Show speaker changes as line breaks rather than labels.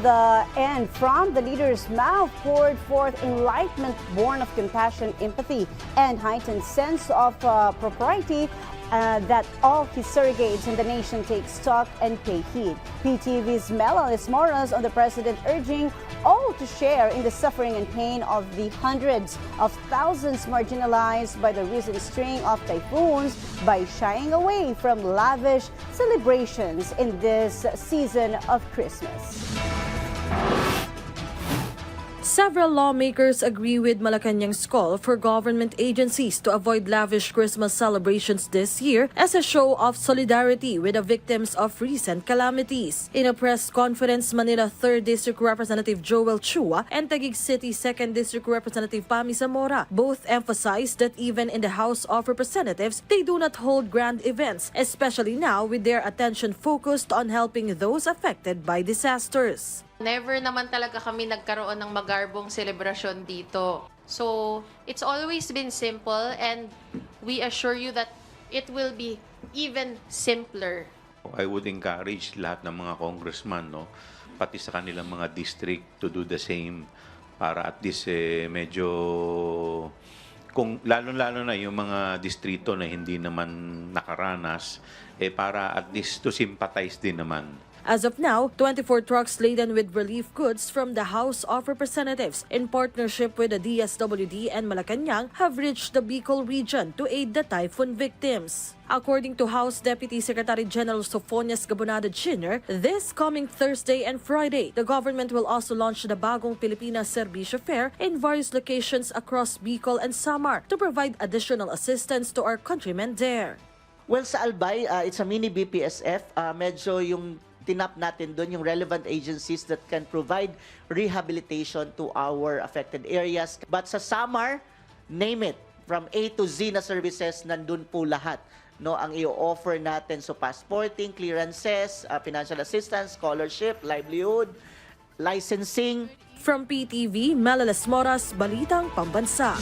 and from the leader's mouth poured forth enlightenment born of compassion, empathy, and heightened sense of propriety that all his surrogates in the nation take stock and pay heed. PTV's Melalis Moras on the president urging all to share in the suffering and pain of the hundreds of thousands marginalized by the recent string of typhoons by shying away from lavish celebrations in this season of Christmas.
Several lawmakers agree with Malacanang's call for government agencies to avoid lavish Christmas celebrations this year as a show of solidarity with the victims of recent calamities. In a press conference, Manila 3rd District Representative Joel Chua and Taguig City 2nd District Representative Pami Zamora both emphasized that even in the House of Representatives, they do not hold grand events, especially now with their attention focused on helping those affected by disasters.
Never naman talaga kami nagkaroon ng magarbong selebrasyon dito. So, it's always been simple and we assure you that it will be even simpler.
I would encourage lahat ng mga congressman, pati sa kanilang mga district to do the same para at least medyo kung lalo-lalo na yung mga distrito na hindi naman nakaranas para at least to sympathize din naman.
As of now, 24 trucks laden with relief goods from the House of Representatives in partnership with the DSWD and Malacanang have reached the Bicol region to aid the typhoon victims. According to House Deputy Secretary General Sophonias Gabonado Jr., this coming Thursday and Friday, the government will also launch the Bagong Pilipinas Servisyo Fair in various locations across Bicol and Samar to provide additional assistance to our countrymen there.
Well, sa Albay, it's a mini BPSF. Medyo yung tinap natin doon yung relevant agencies that can provide rehabilitation to our affected areas. But sa Samar, name it, from A to Z na services, nandun po lahat. Ang i-offer natin. So passporting, clearances, financial assistance, scholarship, livelihood, licensing.
From PTV, Melalis Moras, Balitang Pambansa.